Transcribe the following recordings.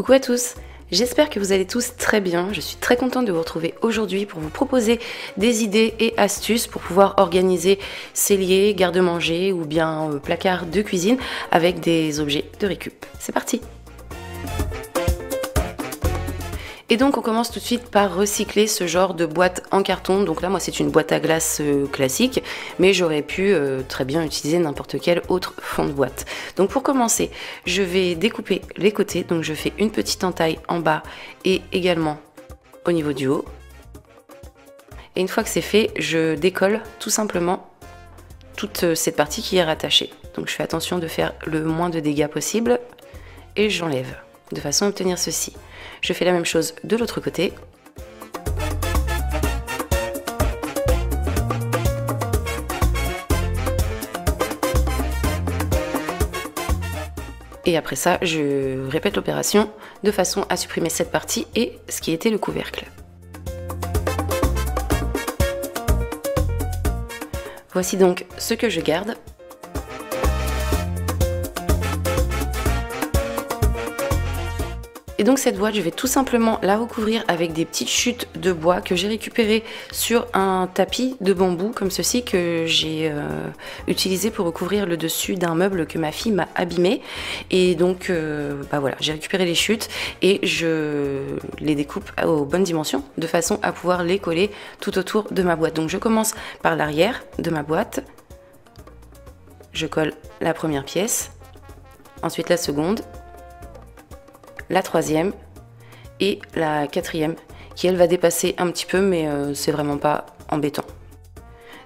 Coucou à tous, j'espère que vous allez tous très bien. Je suis très contente de vous retrouver aujourd'hui pour vous proposer des idées et astuces pour pouvoir organiser cellier, garde-manger ou bien placard de cuisine avec des objets de récup. C'est parti! Et donc on commence tout de suite par recycler ce genre de boîte en carton. Donc là moi c'est une boîte à glace classique, mais j'aurais pu très bien utiliser n'importe quel autre fond de boîte. Donc pour commencer, je vais découper les côtés. Donc je fais une petite entaille en bas et également au niveau du haut. Et une fois que c'est fait, je décolle tout simplement toute cette partie qui est rattachée. Donc je fais attention de faire le moins de dégâts possible et j'enlève de façon à obtenir ceci. Je fais la même chose de l'autre côté. Et après ça, je répète l'opération de façon à supprimer cette partie et ce qui était le couvercle. Voici donc ce que je garde. Et donc cette boîte, je vais tout simplement la recouvrir avec des petites chutes de bois que j'ai récupérées sur un tapis de bambou comme ceci que j'ai utilisé pour recouvrir le dessus d'un meuble que ma fille m'a abîmé. Et donc voilà, j'ai récupéré les chutes et je les découpe aux bonnes dimensions de façon à pouvoir les coller tout autour de ma boîte. Donc je commence par l'arrière de ma boîte, je colle la première pièce, ensuite la seconde, la troisième et la quatrième qui elle va dépasser un petit peu, mais c'est vraiment pas embêtant.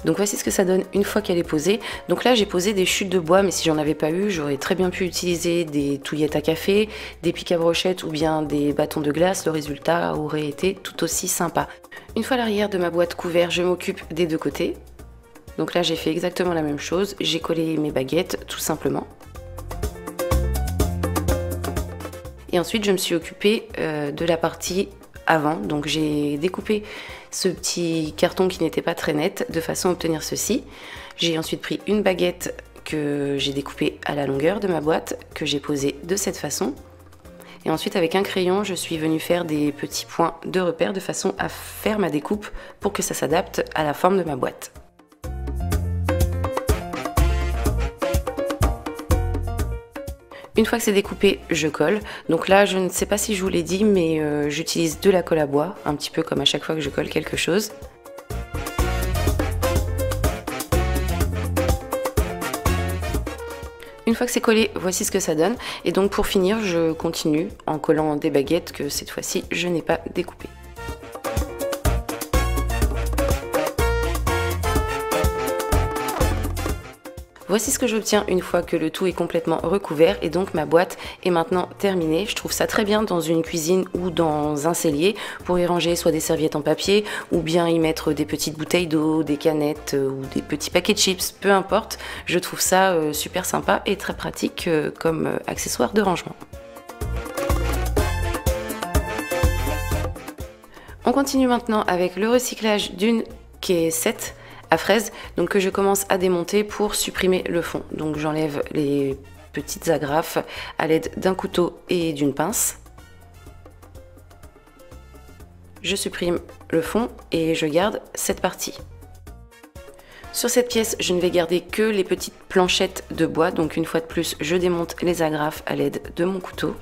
Donc voici ce que ça donne une fois qu'elle est posée. Donc là j'ai posé des chutes de bois, mais si j'en avais pas eu, j'aurais très bien pu utiliser des touillettes à café, des pics à brochettes ou bien des bâtons de glace. Le résultat aurait été tout aussi sympa. Une fois l'arrière de ma boîte couvert, je m'occupe des deux côtés. Donc là j'ai fait exactement la même chose, j'ai collé mes baguettes tout simplement. Et ensuite, je me suis occupée de la partie avant. Donc, j'ai découpé ce petit carton qui n'était pas très net de façon à obtenir ceci. J'ai ensuite pris une baguette que j'ai découpée à la longueur de ma boîte, que j'ai posée de cette façon. Et ensuite, avec un crayon, je suis venue faire des petits points de repère de façon à faire ma découpe pour que ça s'adapte à la forme de ma boîte. Une fois que c'est découpé, je colle. Donc là, je ne sais pas si je vous l'ai dit, mais j'utilise de la colle à bois, un petit peu comme à chaque fois que je colle quelque chose. Une fois que c'est collé, voici ce que ça donne. Et donc pour finir, je continue en collant des baguettes que cette fois-ci, je n'ai pas découpées. Voici ce que j'obtiens une fois que le tout est complètement recouvert et donc ma boîte est maintenant terminée. Je trouve ça très bien dans une cuisine ou dans un cellier pour y ranger soit des serviettes en papier ou bien y mettre des petites bouteilles d'eau, des canettes ou des petits paquets de chips, peu importe. Je trouve ça super sympa et très pratique comme accessoire de rangement. On continue maintenant avec le recyclage d'une caissette à fraises, donc que je commence à démonter pour supprimer le fond. Donc j'enlève les petites agrafes à l'aide d'un couteau et d'une pince. Je supprime le fond et je garde cette partie. Sur cette pièce, je ne vais garder que les petites planchettes de bois, donc une fois de plus, je démonte les agrafes à l'aide de mon couteau.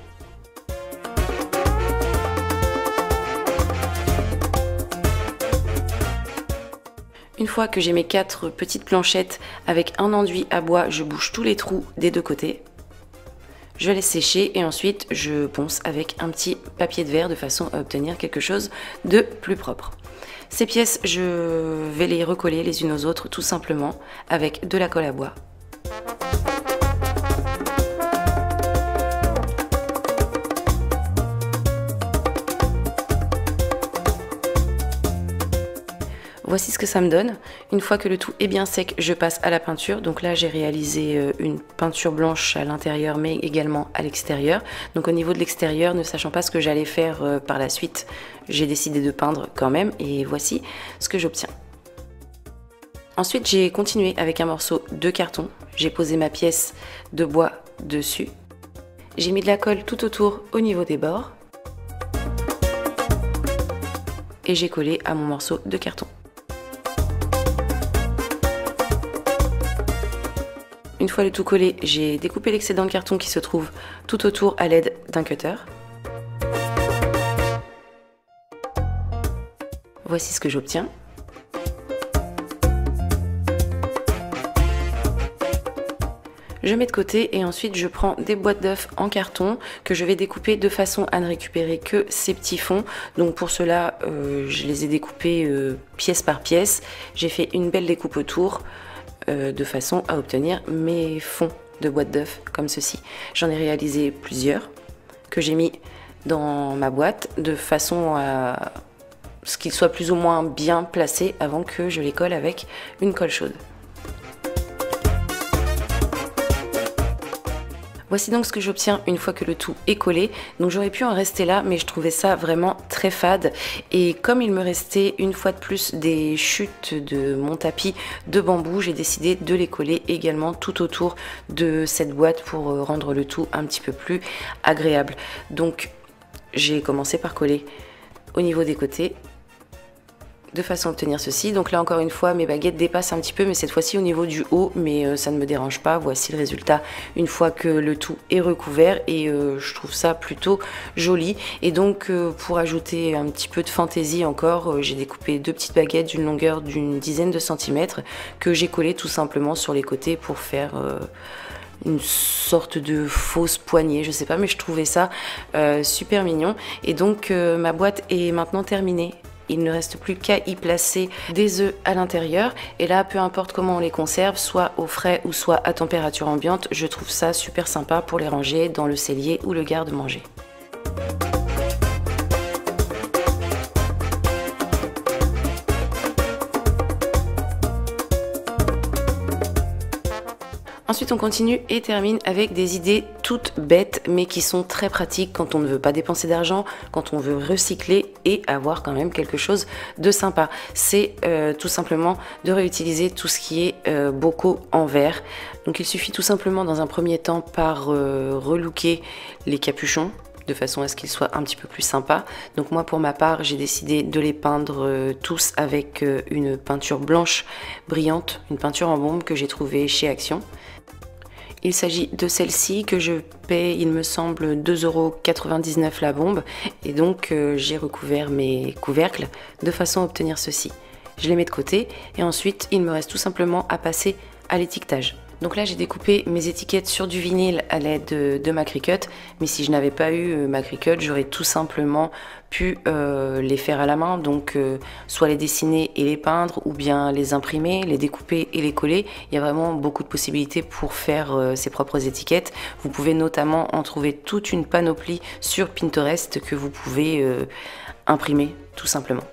Une fois que j'ai mes 4 petites planchettes avec un enduit à bois, je bouche tous les trous des deux côtés. Je laisse sécher et ensuite je ponce avec un petit papier de verre de façon à obtenir quelque chose de plus propre. Ces pièces, je vais les recoller les unes aux autres tout simplement avec de la colle à bois. Voici ce que ça me donne. Une fois que le tout est bien sec, je passe à la peinture. Donc là, j'ai réalisé une peinture blanche à l'intérieur, mais également à l'extérieur. Donc au niveau de l'extérieur, ne sachant pas ce que j'allais faire par la suite, j'ai décidé de peindre quand même. Et voici ce que j'obtiens. Ensuite, j'ai continué avec un morceau de carton. J'ai posé ma pièce de bois dessus. J'ai mis de la colle tout autour au niveau des bords. Et j'ai collé à mon morceau de carton. Une fois le tout collé, j'ai découpé l'excédent de carton qui se trouve tout autour à l'aide d'un cutter. Voici ce que j'obtiens. Je mets de côté et ensuite je prends des boîtes d'œufs en carton que je vais découper de façon à ne récupérer que ces petits fonds. Donc pour cela, je les ai découpés pièce par pièce. J'ai fait une belle découpe autour de façon à obtenir mes fonds de boîtes d'œufs comme ceci. J'en ai réalisé plusieurs que j'ai mis dans ma boîte de façon à ce qu'ils soient plus ou moins bien placés avant que je les colle avec une colle chaude. Voici donc ce que j'obtiens une fois que le tout est collé. Donc j'aurais pu en rester là, mais je trouvais ça vraiment très fade. Et comme il me restait une fois de plus des chutes de mon tapis de bambou, j'ai décidé de les coller également tout autour de cette boîte pour rendre le tout un petit peu plus agréable. Donc j'ai commencé par coller au niveau des côtés, de façon à obtenir ceci. Donc là encore une fois mes baguettes dépassent un petit peu, mais cette fois-ci au niveau du haut, mais ça ne me dérange pas. Voici le résultat une fois que le tout est recouvert et je trouve ça plutôt joli. Et donc pour ajouter un petit peu de fantaisie encore, j'ai découpé deux petites baguettes d'une longueur d'une dizaine de centimètres que j'ai collées tout simplement sur les côtés pour faire une sorte de fausse poignée, je sais pas, mais je trouvais ça super mignon. Et donc ma boîte est maintenant terminée. Il ne reste plus qu'à y placer des œufs à l'intérieur. Et là, peu importe comment on les conserve, soit au frais ou soit à température ambiante, je trouve ça super sympa pour les ranger dans le cellier ou le garde-manger. Ensuite, on continue et termine avec des idées toutes bêtes, mais qui sont très pratiques quand on ne veut pas dépenser d'argent, quand on veut recycler et avoir quand même quelque chose de sympa. C'est tout simplement de réutiliser tout ce qui est bocaux en verre. Donc il suffit tout simplement dans un premier temps par relooker les capuchons, de façon à ce qu'ils soient un petit peu plus sympas. Donc moi pour ma part j'ai décidé de les peindre tous avec une peinture blanche brillante, une peinture en bombe que j'ai trouvée chez Action. Il s'agit de celle-ci que je paie, il me semble, 2,99 € la bombe. Et donc j'ai recouvert mes couvercles de façon à obtenir ceci. Je les mets de côté et ensuite il me reste tout simplement à passer à l'étiquetage. Donc là j'ai découpé mes étiquettes sur du vinyle à l'aide de ma Cricut, mais si je n'avais pas eu ma Cricut, j'aurais tout simplement pu les faire à la main, donc soit les dessiner et les peindre, ou bien les imprimer, les découper et les coller. Il y a vraiment beaucoup de possibilités pour faire ses propres étiquettes. Vous pouvez notamment en trouver toute une panoplie sur Pinterest que vous pouvez imprimer tout simplement.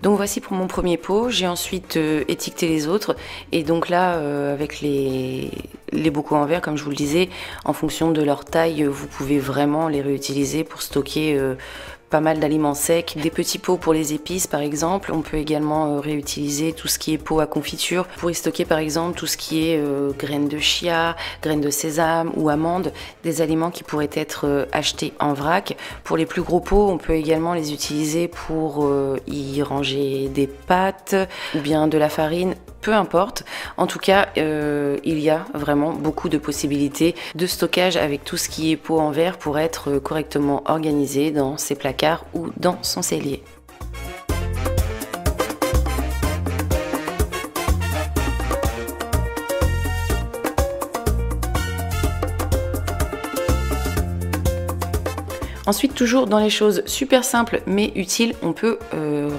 Donc voici pour mon premier pot, j'ai ensuite étiqueté les autres et donc là avec les bocaux en verre, comme je vous le disais, en fonction de leur taille, vous pouvez vraiment les réutiliser pour stocker pas mal d'aliments secs, des petits pots pour les épices par exemple. On peut également réutiliser tout ce qui est pot à confiture pour y stocker par exemple tout ce qui est graines de chia, graines de sésame ou amandes, des aliments qui pourraient être achetés en vrac. Pour les plus gros pots, on peut également les utiliser pour y ranger des pâtes ou bien de la farine, peu importe. En tout cas, il y a vraiment beaucoup de possibilités de stockage avec tout ce qui est pot en verre pour être correctement organisé dans ses placards ou dans son cellier. Ensuite, toujours dans les choses super simples mais utiles, on peut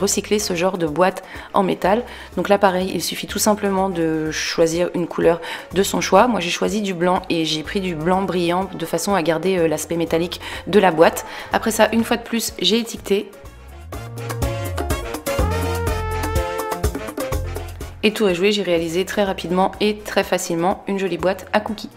recycler ce genre de boîte en métal. Donc là pareil, il suffit tout simplement de choisir une couleur de son choix. Moi j'ai choisi du blanc et j'ai pris du blanc brillant de façon à garder l'aspect métallique de la boîte. Après ça, une fois de plus, j'ai étiqueté. Et tout est joué, j'ai réalisé très rapidement et très facilement une jolie boîte à cookies.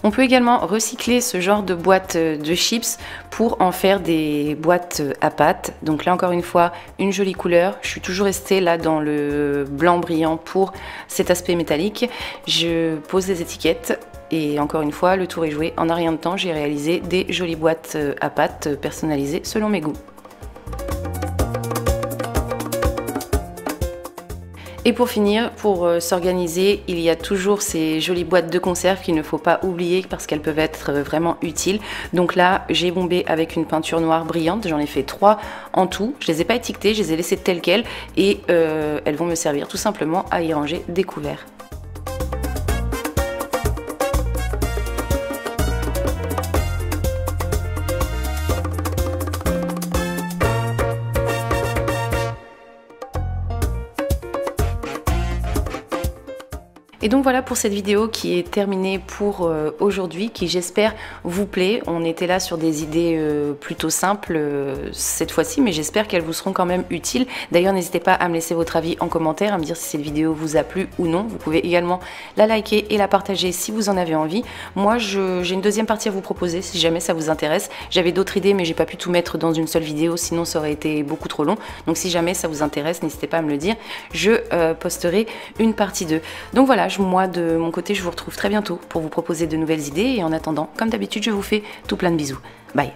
On peut également recycler ce genre de boîte de chips pour en faire des boîtes à pâte. Donc là encore une fois, une jolie couleur. Je suis toujours restée là dans le blanc brillant pour cet aspect métallique. Je pose les étiquettes et encore une fois, le tour est joué. En un rien de temps, j'ai réalisé des jolies boîtes à pâte personnalisées selon mes goûts. Et pour finir, pour s'organiser, il y a toujours ces jolies boîtes de conserve qu'il ne faut pas oublier parce qu'elles peuvent être vraiment utiles. Donc là, j'ai bombé avec une peinture noire brillante, j'en ai fait 3 en tout. Je les ai pas étiquetées, je les ai laissées telles quelles et elles vont me servir tout simplement à y ranger des couverts. Et donc voilà pour cette vidéo qui est terminée pour aujourd'hui, qui j'espère vous plaît. On était là sur des idées plutôt simples cette fois-ci, mais j'espère qu'elles vous seront quand même utiles. D'ailleurs, n'hésitez pas à me laisser votre avis en commentaire, à me dire si cette vidéo vous a plu ou non. Vous pouvez également la liker et la partager si vous en avez envie. Moi, j'ai une deuxième partie à vous proposer si jamais ça vous intéresse. J'avais d'autres idées, mais j'ai pas pu tout mettre dans une seule vidéo, sinon ça aurait été beaucoup trop long. Donc si jamais ça vous intéresse, n'hésitez pas à me le dire. Je posterai une partie 2. Donc voilà. Moi, de mon côté, je vous retrouve très bientôt pour vous proposer de nouvelles idées. Et en attendant, comme d'habitude, je vous fais tout plein de bisous. Bye!